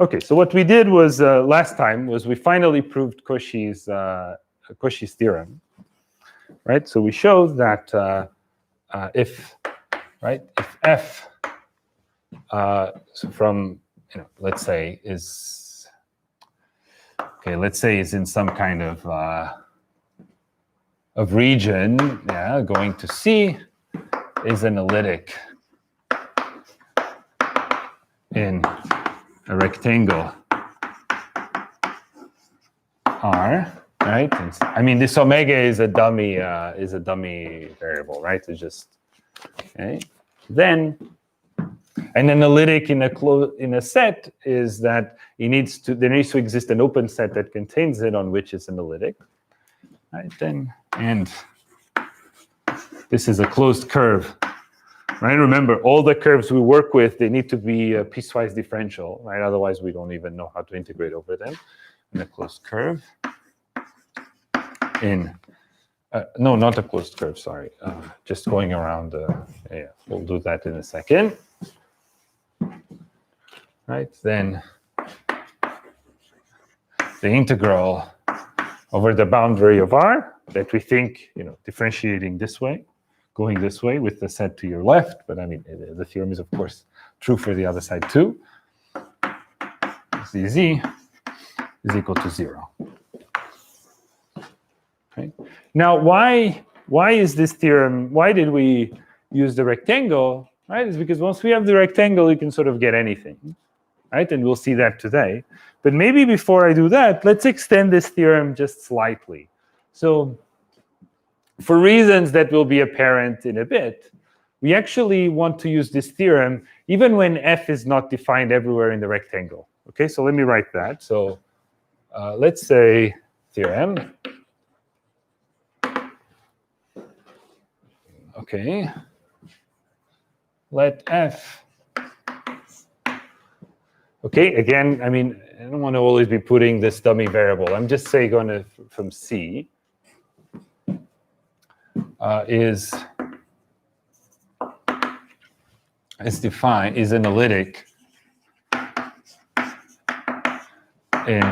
Okay, so what we did was last time was we finally proved Cauchy's theorem, right? So we showed that if f so from let's say is in some kind of region, going to C is analytic in a rectangle R, right? And, I mean, this omega is a dummy variable, right? It's just okay. Then an analytic in a set is that there needs to exist an open set that contains it on which it's analytic, right? Then and this is a closed curve. Right? Remember, all the curves we work with, they need to be piecewise differential, right? Otherwise, we don't even know how to integrate over them. In a closed curve no, not a closed curve, sorry. Just going around, we'll do that in a second. Right, then the integral over the boundary of R that we think, differentiating this way, going this way with the set to your left, but I mean, the theorem is, of course, true for the other side too. ZZ is equal to 0. Okay. Now, why is this theorem, why did we use the rectangle, right? It's because once we have the rectangle, you can sort of get anything, right? And we'll see that today. But maybe before I do that, let's extend this theorem just slightly. So for reasons that will be apparent in a bit, we actually want to use this theorem even when f is not defined everywhere in the rectangle. Okay, so let me write that. So let's say theorem. Okay, let f. Okay, again, I mean, I don't want to always be putting this dummy variable. I'm just saying going to from C. Is analytic in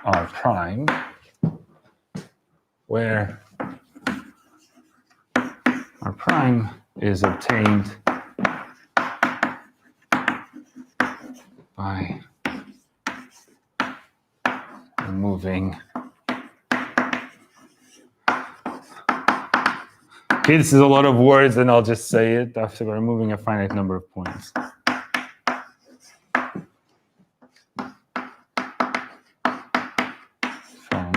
R prime, where R prime is obtained by removing. Okay, this is a lot of words, and I'll just say it after removing a finite number of points. From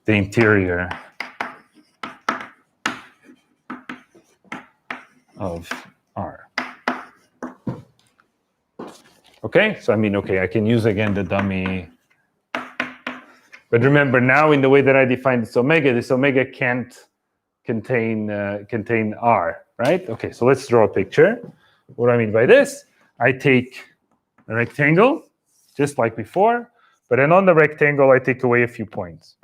the interior of R. Okay, so I mean, okay, I can use again the dummy. But remember, now in the way that I defined this omega can't contain R, right? Okay, so let's draw a picture. What do I mean by this? I take a rectangle, just like before, but then on the rectangle, I take away a few points.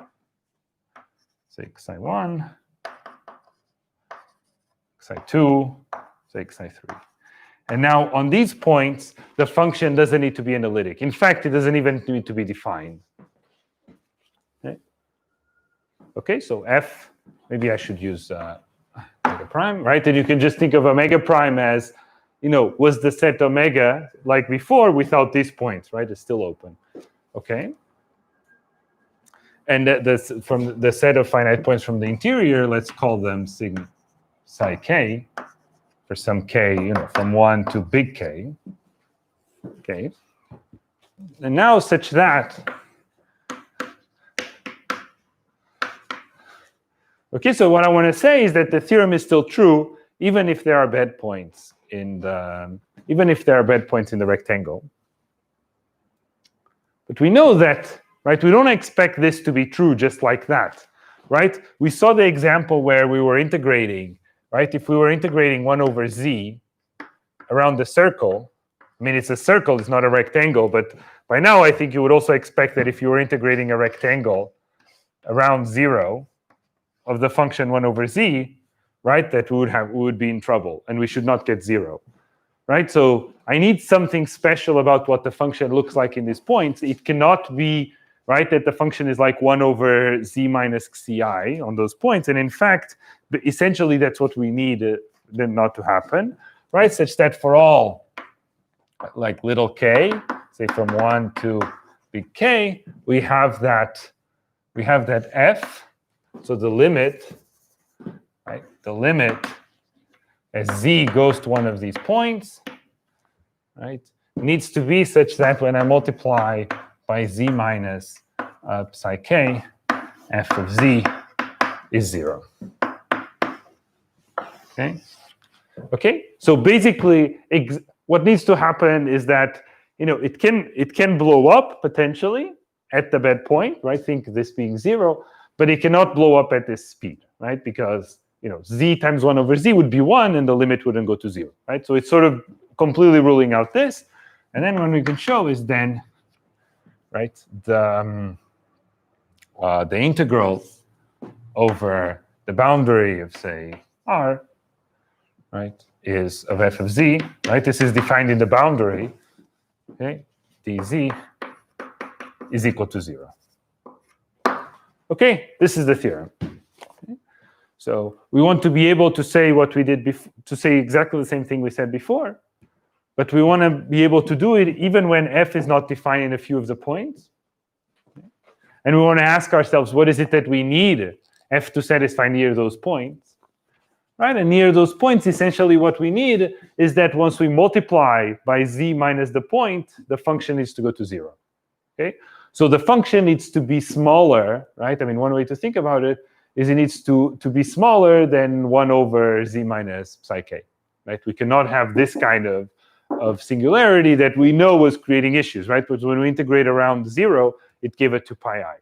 Say xi1, xi2, say xi3. And now on these points, the function doesn't need to be analytic. In fact, it doesn't even need to be defined. Okay, so f, maybe I should use omega prime, right? And you can just think of omega prime as, was the set omega like before without these points, right? It's still open. Okay. And from the set of finite points from the interior, let's call them sigma psi k for some k, from 1 to big K. Okay. And now such that. Okay, so what I want to say is that the theorem is still true, even if there are bad points in the rectangle. But we know that, right? We don't expect this to be true just like that, right? We saw the example where we were integrating, right? If we were integrating 1 over z around the circle, I mean, it's a circle, it's not a rectangle, but by now I think you would also expect that if you were integrating a rectangle around 0, of the function 1 over z, right, that we would be in trouble, and we should not get 0. right? So I need something special about what the function looks like in these points. It cannot be, right, that the function is like 1 over z minus xi on those points. And in fact, essentially that's what we need then not to happen, right? Such that for all like little k, say from 1 to big K, we have that f. So the limit, right? The limit as z goes to one of these points, right, needs to be such that when I multiply by z minus psi k, f of z is 0. Okay. Okay. So basically, what needs to happen is that it can blow up potentially at the bed point, right? Think this being 0, but it cannot blow up at this speed, right? Because z times 1 over z would be 1, and the limit wouldn't go to 0, right? So it's sort of completely ruling out this. And then what we can show is then, right, the integral over the boundary of, say, R, right, is of f of z, right? This is defined in the boundary, okay? dz is equal to 0. Okay, this is the theorem. Okay? So we want to be able to say what we did before, to say exactly the same thing we said before, but we want to be able to do it even when f is not defined in a few of the points. Okay? And we want to ask ourselves, what is it that we need f to satisfy near those points? Right, and near those points, essentially what we need is that once we multiply by z minus the point, the function needs to go to 0. Okay, so the function needs to be smaller, right? I mean, one way to think about it is it needs to be smaller than 1 over z minus psi k, right? We cannot have this kind of singularity that we know was creating issues, right? But when we integrate around 0, it gave it to pi I.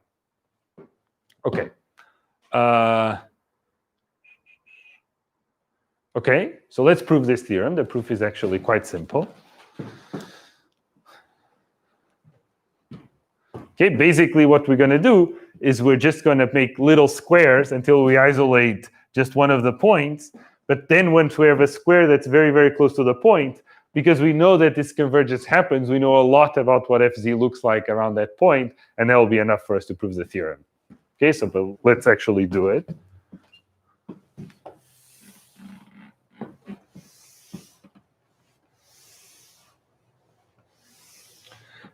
Okay. Okay, so let's prove this theorem. The proof is actually quite simple. Okay, basically what we're going to do is we're just going to make little squares until we isolate just one of the points. But then once we have a square that's very, very close to the point, because we know that this convergence happens, we know a lot about what fz looks like around that point, and that will be enough for us to prove the theorem. Okay, so but let's actually do it.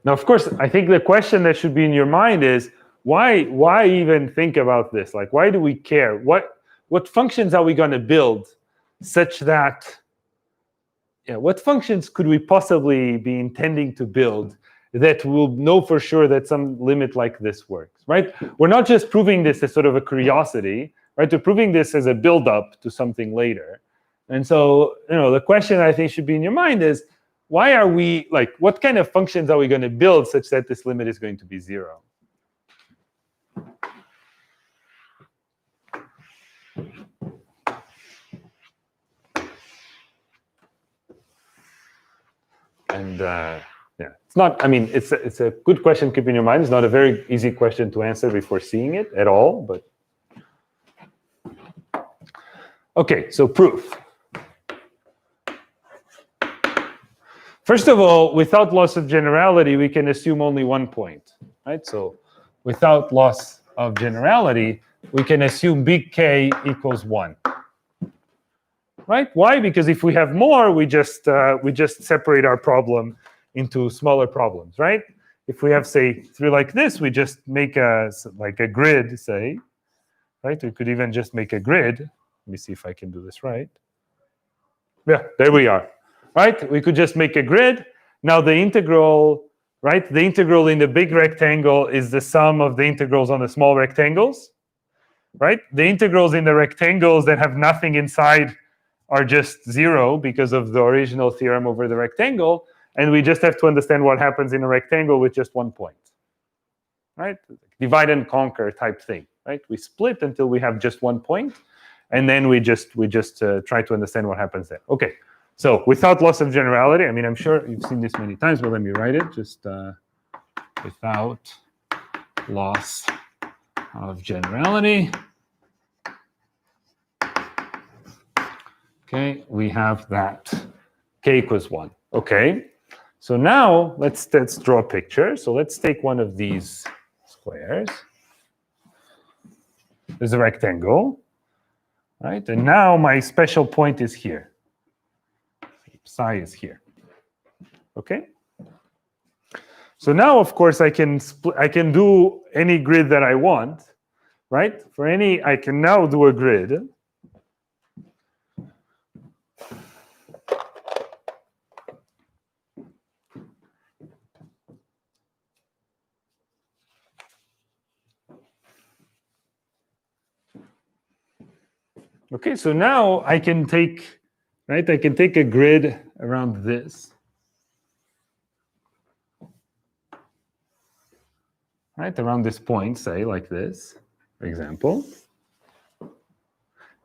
Now, of course, I think the question that should be in your mind is, why even think about this? Like, why do we care? What functions are we going to build such that, what functions could we possibly be intending to build that will know for sure that some limit like this works, right? We're not just proving this as sort of a curiosity, right? We're proving this as a build-up to something later. And so, the question I think should be in your mind is, why are we, like, what kind of functions are we going to build such that this limit is going to be 0? And it's not, I mean, it's a good question to keep in your mind. It's not a very easy question to answer before seeing it at all, but. Okay, so proof. First of all, without loss of generality, we can assume only one point, right? So without loss of generality, we can assume big K equals 1. Right? Why? Because if we have more, we just separate our problem into smaller problems, right? If we have, say, 3 like this, we just make a grid, say, right? We could even just make a grid. Let me see if I can do this right. Yeah, there we are. Right? We could just make a grid. Now the integral, right? The integral in the big rectangle is the sum of the integrals on the small rectangles, right? The integrals in the rectangles that have nothing inside are just 0 because of the original theorem over the rectangle. And we just have to understand what happens in a rectangle with just one point, right? Divide and conquer type thing, right? We split until we have just one point, and then we just try to understand what happens there. Okay. So without loss of generality, I mean, I'm sure you've seen this many times, but let me write it. Just without loss of generality. Okay, we have that k equals 1. Okay. So now let's draw a picture. So let's take one of these squares. There's a rectangle, right? And now my special point is here. Psi is here. Okay. So now, of course, I can do any grid that I want, right? For any, I can now do a grid. Okay, so now I can take, right? I can take a grid around this. Right, around this point, say, like this, for example.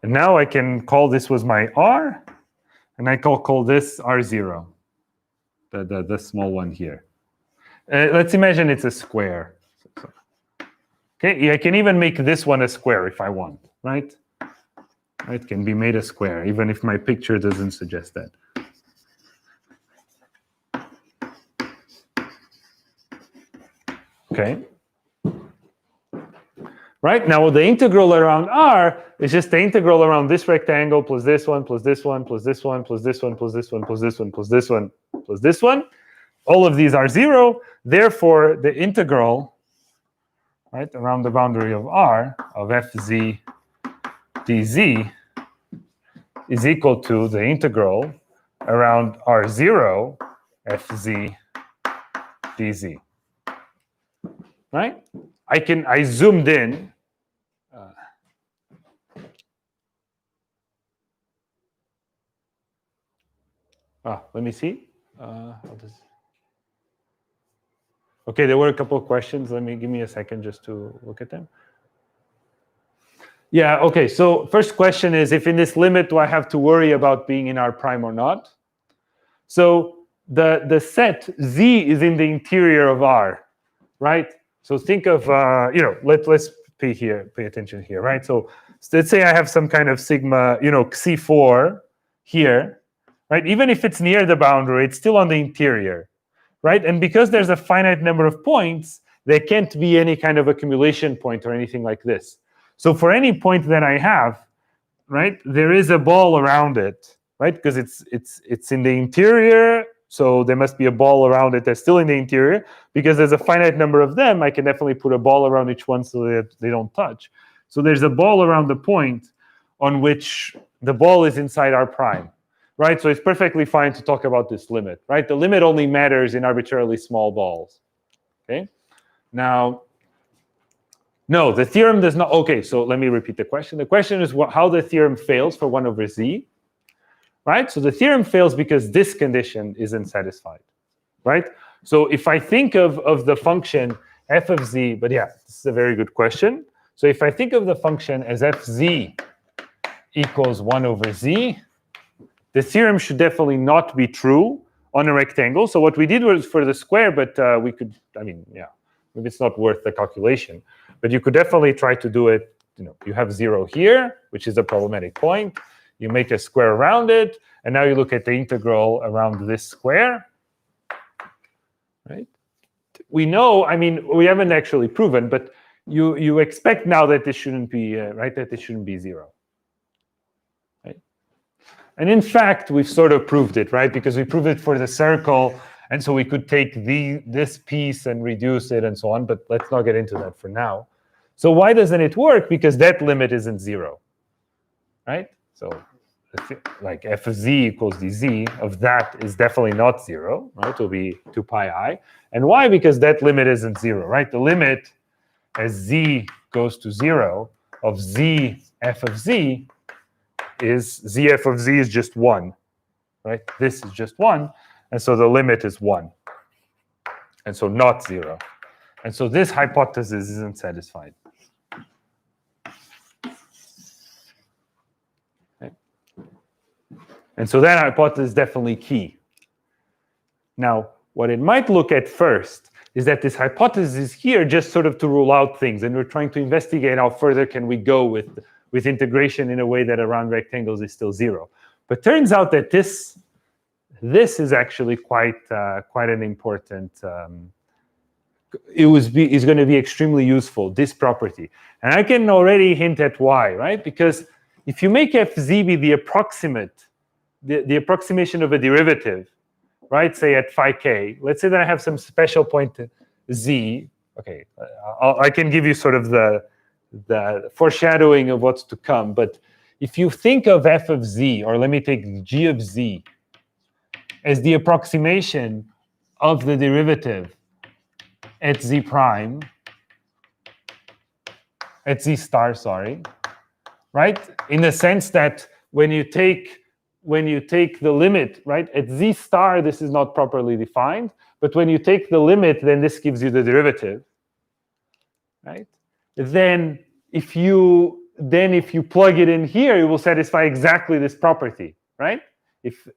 And now I can call this was my R, and I call this R0, the small one here. Let's imagine it's a square. Okay, I can even make this one a square if I want, right? It can be made a square, even if my picture doesn't suggest that. Okay. Right, now the integral around R is just the integral around this rectangle plus this one, plus this one, plus this one, plus this one, plus this one, plus this one, plus this one, plus this one. All of these are 0. Therefore, the integral, right, around the boundary of R of fz dz is equal to the integral around R0 fz dz. Right? I zoomed in. Let me see. Okay, there were a couple of questions. Give me a second just to look at them. Yeah, okay, so first question is, if in this limit, do I have to worry about being in R prime or not? So the set Z is in the interior of R, right? So think of, let's pay attention here, right? So let's say I have some kind of sigma, C4 here, right? Even if it's near the boundary, it's still on the interior, right? And because there's a finite number of points, there can't be any kind of accumulation point or anything like this. So for any point that I have, right, there is a ball around it, right? Because it's in the interior, so there must be a ball around it that's still in the interior. Because there's a finite number of them, I can definitely put a ball around each one so that they don't touch. So there's a ball around the point on which the ball is inside R prime, right? So it's perfectly fine to talk about this limit, right? The limit only matters in arbitrarily small balls, okay? Now, no, the theorem does not. Okay, so let me repeat the question. The question is how the theorem fails for 1 over z, right? So the theorem fails because this condition isn't satisfied, right? So if I think of the function f of z, but yeah, this is a very good question. So if I think of the function as fz equals 1 over z, the theorem should definitely not be true on a rectangle. So what we did was for the square, but we could, maybe it's not worth the calculation. But you could definitely try to do it. You have 0 here, which is a problematic point. You make a square around it, and now you look at the integral around this square. Right? We know, we haven't actually proven, but you expect now that this shouldn't be right. That this shouldn't be 0. Right? And in fact, we've sort of proved it, right? Because we proved it for the circle. And so we could take this piece and reduce it and so on, but let's not get into that for now. So why doesn't it work? Because that limit isn't 0, right? So like f of z equals dz of that is definitely not 0, right? It will be 2 pi I. And why? Because that limit isn't 0, right? The limit as z goes to 0 of z f of z is zf of z is just 1, right? This is just 1. And so the limit is 1. And so not 0. And so this hypothesis isn't satisfied. Okay. And so that hypothesis is definitely key. Now, what it might look at first is that this hypothesis is here just sort of to rule out things. And we're trying to investigate how further can we go with integration in a way that around rectangles is still 0. But turns out that this this is actually quite an important. Is going to be extremely useful, this property, and I can already hint at why, right? Because if you make FZ be the approximate, the approximation of a derivative, right? Say at phi k. Let's say that I have some special point z. Okay, I can give you sort of the foreshadowing of what's to come. But if you think of f of z, or let me take g of z, as the approximation of the derivative at z prime, at z star, sorry, right? In the sense that when you take the limit, right, at z star, this is not properly defined, but when you take the limit, then this gives you the derivative, right? Then if you plug it in here, it will satisfy exactly this property, right? If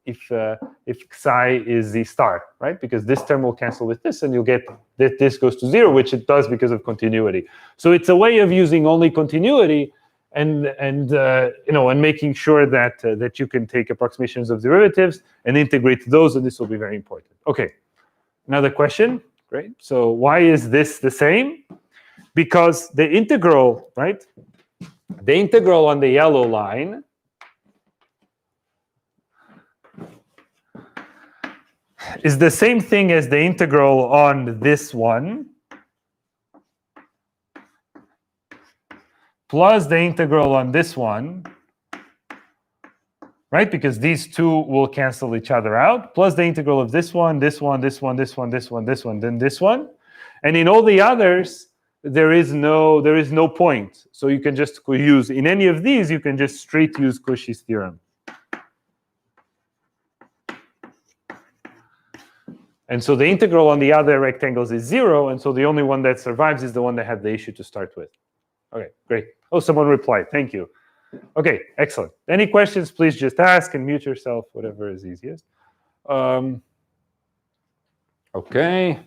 psi is z star, right? Because this term will cancel with this, and you'll get that this goes to 0, which it does because of continuity. So it's a way of using only continuity, and making sure that you can take approximations of derivatives and integrate those, and this will be very important. Okay, another question. Great. So why is this the same? Because the integral, right? The integral on the yellow line is the same thing as the integral on this one, plus the integral on this one, right? Because these two will cancel each other out, plus the integral of this one, this one, this one, this one, this one, this one, then this one. And in all the others, there is no point. So you can just use, in any of these, you can just straight use Cauchy's theorem. And so the integral on the other rectangles is 0, and so the only one that survives is the one that had the issue to start with. Okay, great. Oh, someone replied. Thank you. Okay, excellent. Any questions, please just ask and mute yourself, whatever is easiest. Okay.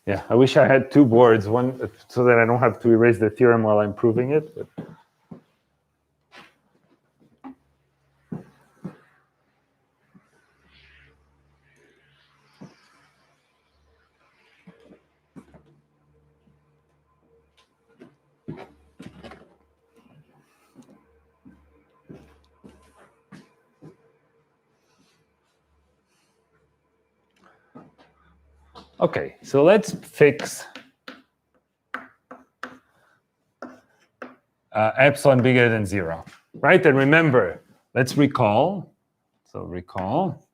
Yeah, I wish I had two boards, one so that I don't have to erase the theorem while I'm proving it. But... Okay, so let's fix epsilon bigger than 0, right? And remember, let's recall, recall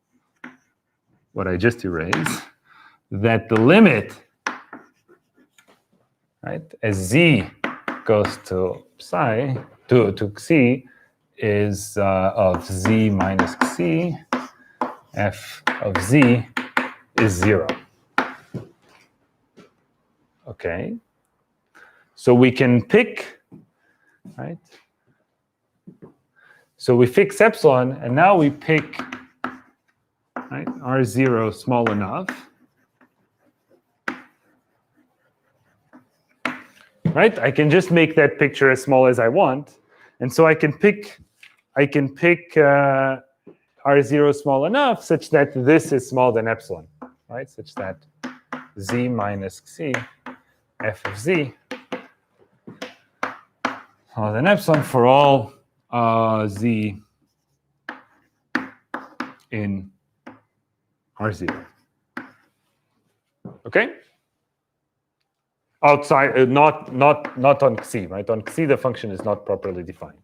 what I just erased, that the limit, right, as z goes to psi, to xi, is of z minus xi, f of z is 0. Okay, so we can pick, right? So we fix epsilon, and now we pick, right, R0 small enough, right? I can just make that picture as small as I want, and so I can pick R0 small enough such that this is smaller than epsilon, right? Such that z minus xi, f of z, smaller than epsilon for all z in R0. Okay? Outside, not on xi, right? On xi, the function is not properly defined.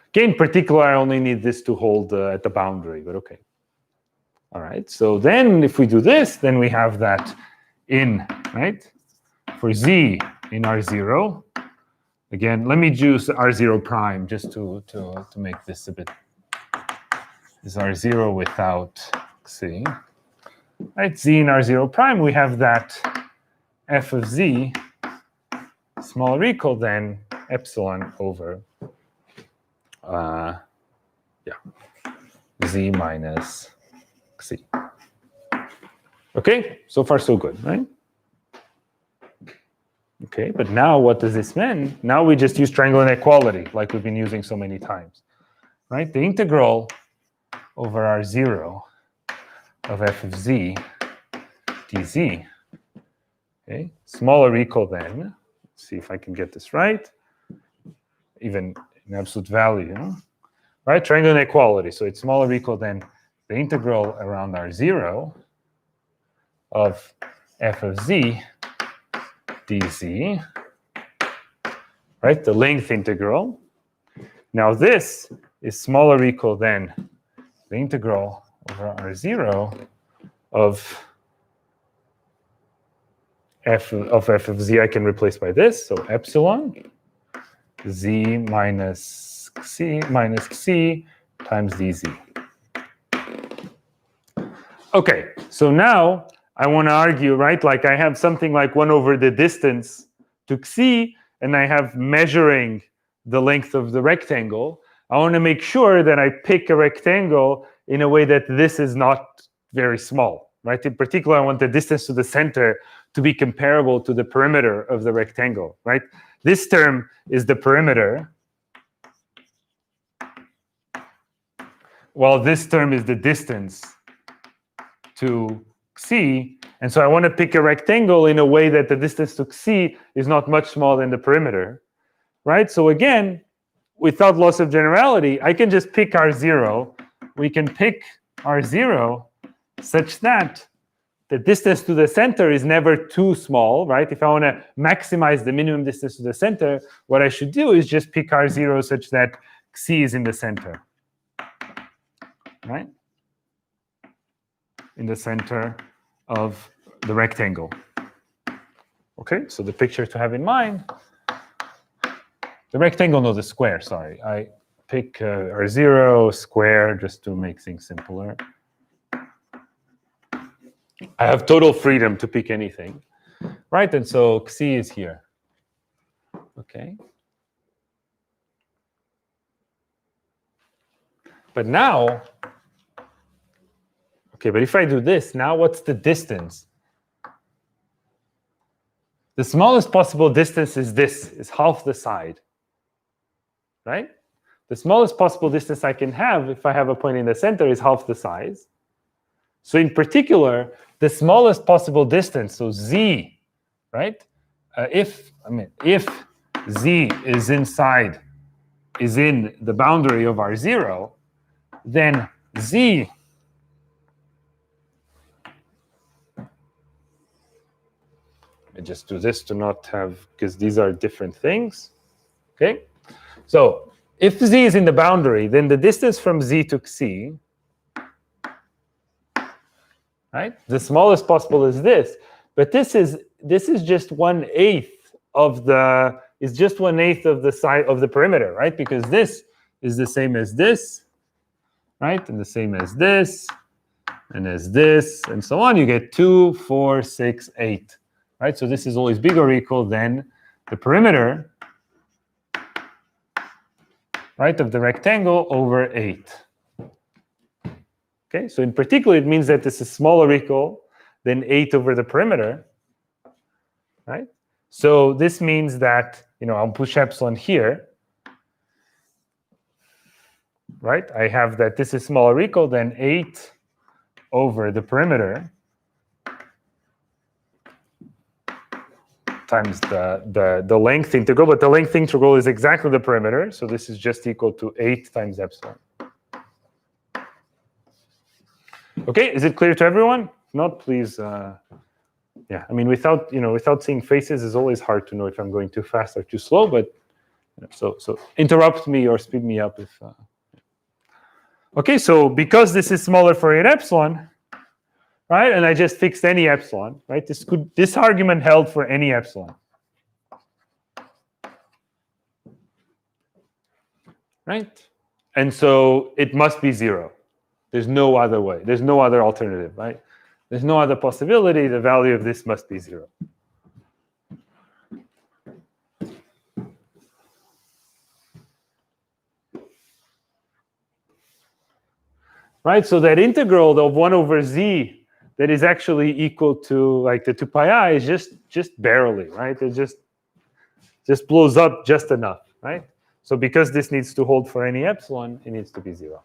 Okay, in particular, I only need this to hold at the boundary, but okay. All right, so then if we do this, then we have that in, right? For z in R0, again, let me use R0 prime just to make this a bit, is R0 without xi. Right, z in R0 prime, we have that f of z smaller or equal than epsilon over z z minus c. Okay, so far so good, right? Okay, but now what does this mean? Now we just use triangle inequality like we've been using so many times, right? The integral over R0 of f of z dz, okay, smaller or equal than, let's see if I can get this right, even in absolute value, right? Triangle inequality, so it's smaller or equal than the integral around R0 of f of z dz, right? The length integral. Now this is smaller or equal than the integral over R0 of f of z I can replace by this, so epsilon z minus c times dz. Okay, so now I want to argue, right? Like I have something like 1 over the distance to c, and I have measuring the length of the rectangle. I want to make sure that I pick a rectangle in a way that this is not very small, right? In particular, I want the distance to the center to be comparable to the perimeter of the rectangle, right? This term is the perimeter, while this term is the distance to c, and so I want to pick a rectangle in a way that the distance to c is not much smaller than the perimeter, right? So again, without loss of generality, I can just pick R0. We can pick R0 such that the distance to the center is never too small, right? If I want to maximize the minimum distance to the center, what I should do is just pick R0 such that c is in the center, right? In the center of the rectangle. Okay, so the picture to have in mind, the rectangle, no, the square, sorry. I pick R0 square just to make things simpler. I have total freedom to pick anything, right? And so c is here. Okay. But now, okay, but if I do this, now what's the distance? The smallest possible distance is this, is half the side, right? The smallest possible distance I can have if I have a point in the center is half the size. So in particular, the smallest possible distance, so z, right? If z is in the boundary of R0, then z I just do this to not have, because these are different things. Okay, so if z is in the boundary, then the distance from z to c, right? The smallest possible is this, but this is just 1/8 of the side of the perimeter, right? Because this is the same as this, right? And the same as this, and so on. You get 2, 4, 6, 8, right? So this is always bigger or equal than the perimeter, right, of the rectangle over 8. Okay, so in particular, it means that this is smaller or equal than 8 over the perimeter, right? So this means that, I'll push epsilon here, right? I have that this is smaller or equal than 8 over the perimeter times the length integral, but the length integral is exactly the perimeter, so this is just equal to 8 times epsilon. Okay, is it clear to everyone? If not, please, yeah. I mean, without seeing faces, it's always hard to know if I'm going too fast or too slow. But so interrupt me or speed me up if. Okay, so because this is smaller for 8 epsilon, right? And I just fixed any epsilon, right? This argument held for any epsilon, right? And so it must be 0. There's no other way. There's no other alternative, right? There's no other possibility. The value of this must be 0. right? So that integral of 1 over z that is actually equal to like the 2 pi I is just barely, right? It just blows up just enough, right? So because this needs to hold for any epsilon, it needs to be 0.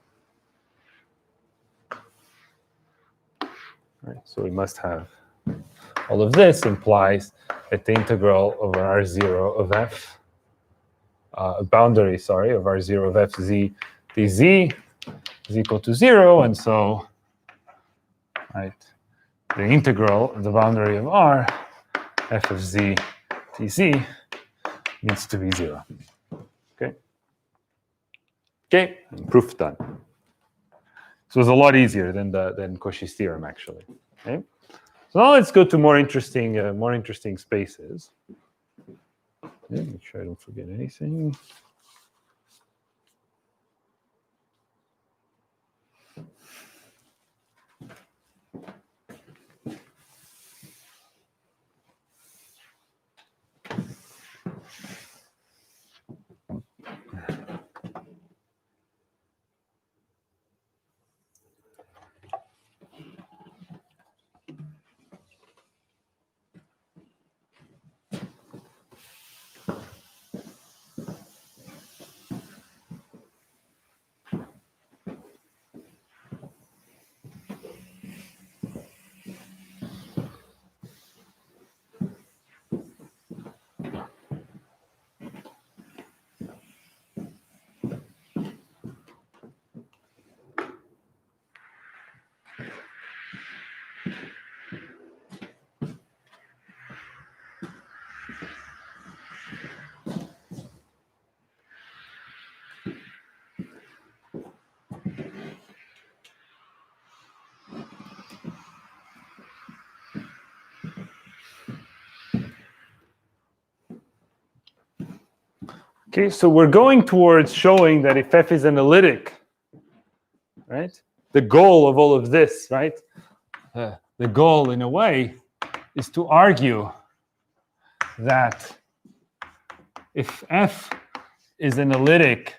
Right? So we must have all of this implies that the integral over R0 of f, boundary, sorry, of R0 of fz dz is equal to 0, and so, right, the integral of the boundary of R f of z dz needs to be 0. Okay? Okay, proof done. So it was a lot easier than Cauchy's theorem, actually. Okay? So now let's go to more interesting spaces. Okay, make sure I don't forget anything. Okay, so we're going towards showing that if f is analytic, right, the goal of all of this, right, the goal in a way is to argue that if f is analytic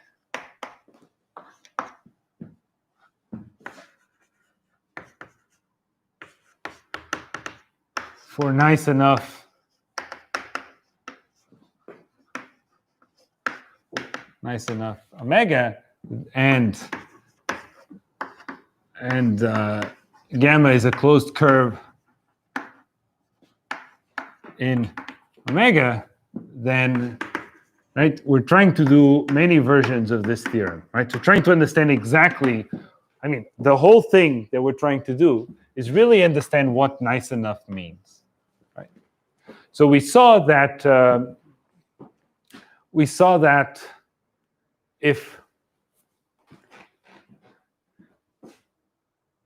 for nice enough omega, and gamma is a closed curve in omega, then, right, we're trying to do many versions of this theorem, right? So trying to understand exactly, I mean, the whole thing that we're trying to do is really understand what nice enough means, right? So we saw that if,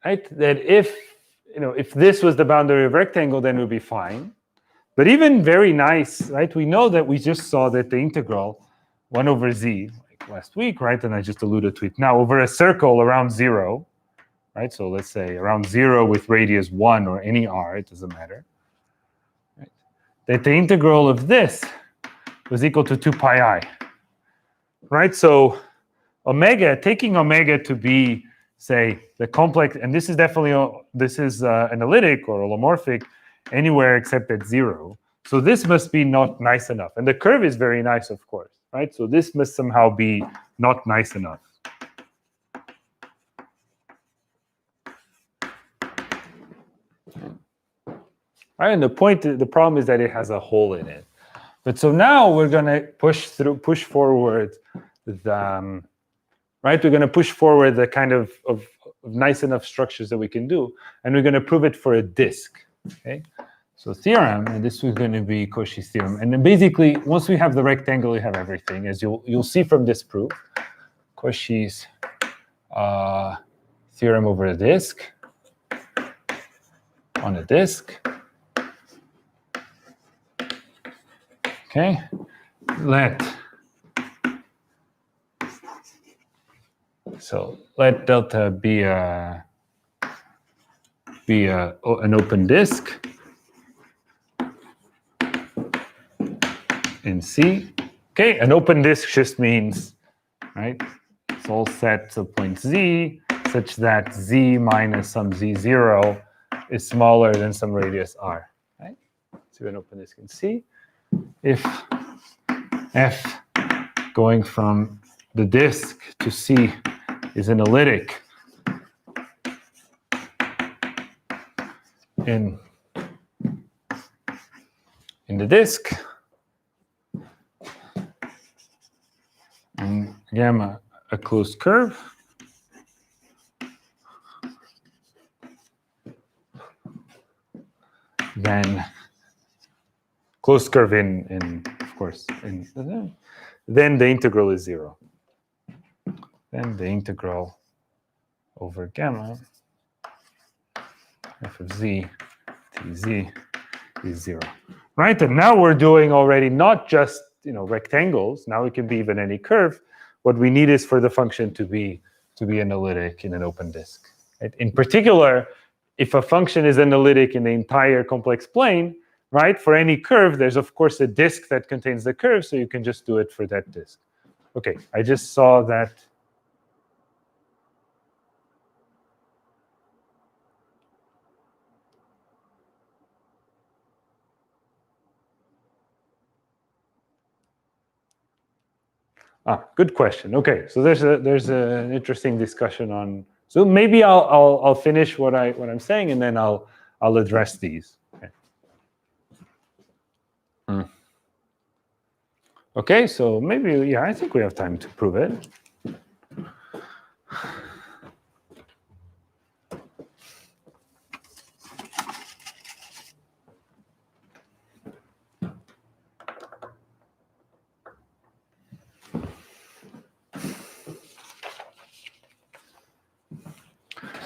right, that if, you know, if this was the boundary of rectangle, then it would be fine. But even very nice, right, we know that we just saw that the integral 1 over z, like last week, right, and I just alluded to it now, over a circle around 0, right, so let's say around 0 with radius 1 or any r, it doesn't matter, right, that the integral of this was equal to 2 pi I, right? So omega, taking omega to be, say, the complex, and this is definitely, analytic or holomorphic anywhere except at 0. So this must be not nice enough. And the curve is very nice, of course, right? So this must somehow be not nice enough. Right, and the problem is that it has a hole in it. But so now we're going to push forward the, right? We're going to push forward the kind of nice enough structures that we can do, and we're going to prove it for a disk. Okay, so theorem, and this is going to be Cauchy's theorem. And then basically, once we have the rectangle, we have everything, as you'll see from this proof. Cauchy's theorem over a disk on a disk. Okay, let delta be an open disk in C. Okay, an open disk just means, right, it's all sets of points Z such that z minus some z0 is smaller than some radius r. Right? So an open disk in C. If f going from the disk to C is analytic in the disk, and gamma a closed curve, then closed curve in of course, then the integral is 0. Then the integral over gamma f of z tz is 0. Right? And now we're doing already not just rectangles. Now it can be even any curve. What we need is for the function to be analytic in an open disk. Right? In particular, if a function is analytic in the entire complex plane, right? For any curve, there's of course a disk that contains the curve, so you can just do it for that disk. Okay, I just saw that. Good question. Okay, so there's an interesting discussion on. So maybe I'll finish what I'm saying, and then I'll address these. Okay. Okay, so maybe I think we have time to prove it.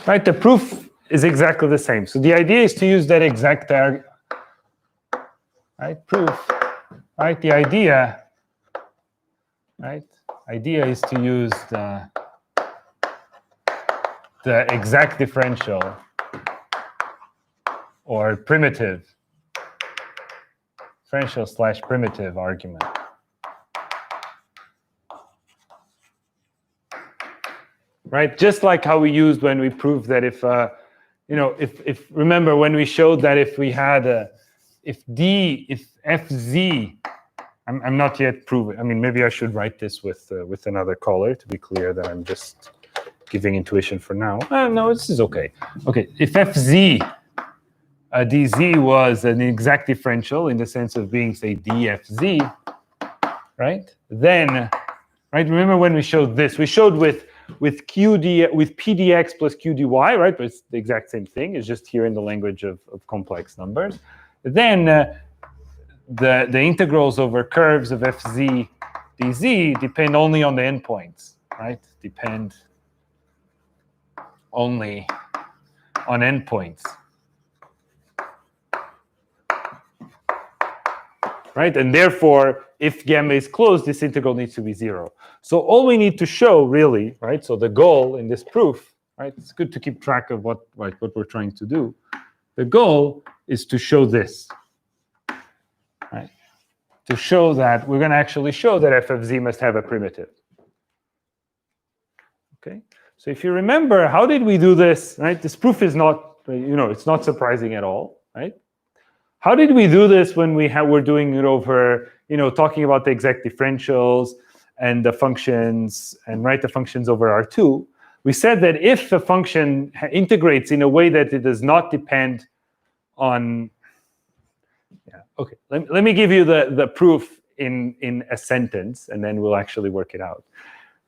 Right, the proof is exactly the same. So the idea is to use that exact proof. Right, the idea is to use the exact differential or primitive differential / primitive argument. Right, just like how we used when we proved that if remember when we showed that if we had if fz, I'm not yet proving. I mean, maybe I should write this with another color to be clear that I'm just giving intuition for now. No, this is okay. Okay, if fz dz was an exact differential in the sense of being, say, dfz, right? Then, right? Remember when we showed this? We showed with pdx plus qdy, right? But it's the exact same thing. It's just here in the language of complex numbers. Then the integrals over curves of fz dz depend only on the endpoints, right? Depend only on endpoints. Right? And therefore, if gamma is closed, this integral needs to be 0. So all we need to show, really, right? So the goal in this proof, right? It's good to keep track of what we're trying to do. The goal is to show this, right? To show that we're going to actually show that f of z must have a primitive. Okay. So if you remember, how did we do this? Right? This proof is not, it's not surprising at all, right? How did we do this when we're doing it over, talking about the exact differentials and the functions and write the functions over R2? We said that if a function integrates in a way that it does not depend on, okay, let me give you the proof in a sentence, and then we'll actually work it out.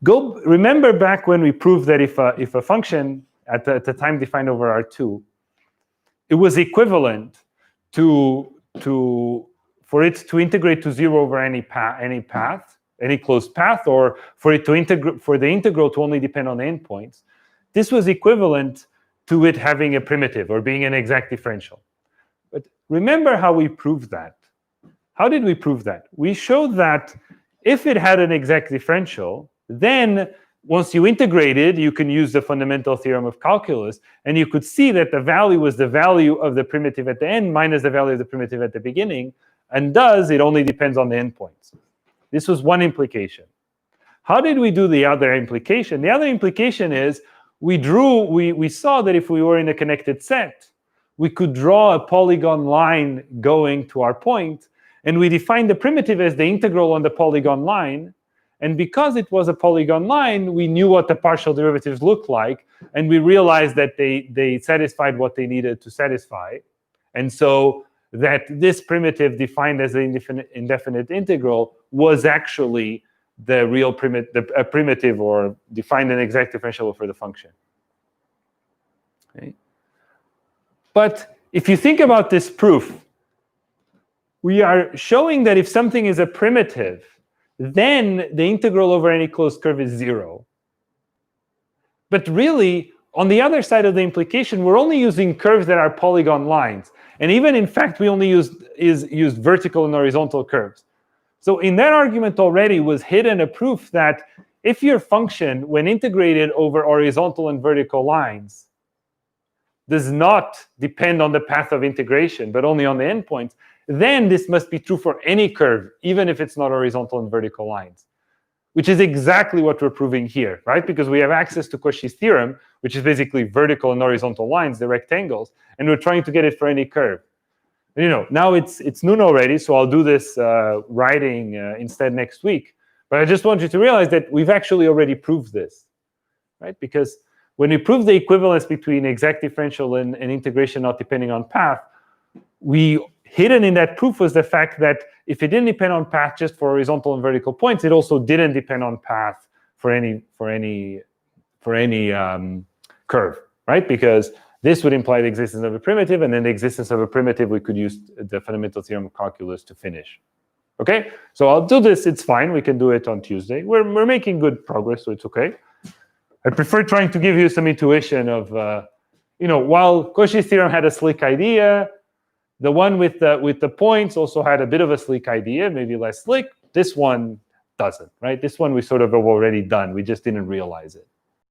Remember back when we proved that if a function at the time defined over R2, it was equivalent for it to integrate to 0 over any path, any closed path, or for it to for the integral to only depend on the endpoints. This was equivalent to it having a primitive or being an exact differential. But remember how we proved that. How did we prove that? We showed that if it had an exact differential, then once you integrated, you can use the fundamental theorem of calculus, and you could see that the value was the value of the primitive at the end minus the value of the primitive at the beginning, and thus it only depends on the endpoints. This was one implication. How did we do the other implication? The other implication is we saw that if we were in a connected set, we could draw a polygon line going to our point, and we defined the primitive as the integral on the polygon line. And because it was a polygon line, we knew what the partial derivatives looked like, and we realized that they satisfied what they needed to satisfy. And so that this primitive defined as an indefinite integral was actually the real primitive, or defined an exact differentiable for the function. Okay. But if you think about this proof, we are showing that if something is a primitive, then the integral over any closed curve is 0. But really, on the other side of the implication, we're only using curves that are polygon lines. And even in fact, we only used vertical and horizontal curves. So in that argument already was hidden a proof that if your function, when integrated over horizontal and vertical lines, does not depend on the path of integration, but only on the endpoints, then this must be true for any curve, even if it's not horizontal and vertical lines, which is exactly what we're proving here, right? Because we have access to Cauchy's theorem, which is basically vertical and horizontal lines, the rectangles, and we're trying to get it for any curve. And, now it's noon already, so I'll do this writing instead next week. But I just want you to realize that we've actually already proved this, right? Because when we prove the equivalence between exact differential and integration not depending on path, hidden in that proof was the fact that if it didn't depend on path just for horizontal and vertical points, it also didn't depend on path for any curve, right? Because this would imply the existence of a primitive, and then the existence of a primitive, we could use the fundamental theorem of calculus to finish. Okay, so I'll do this. It's fine. We can do it on Tuesday. We're making good progress, so it's okay. I prefer trying to give you some intuition of, while Cauchy's theorem had a slick idea, the one with the points also had a bit of a slick idea, maybe less slick. This one doesn't, right? This one we sort of have already done. We just didn't realize it.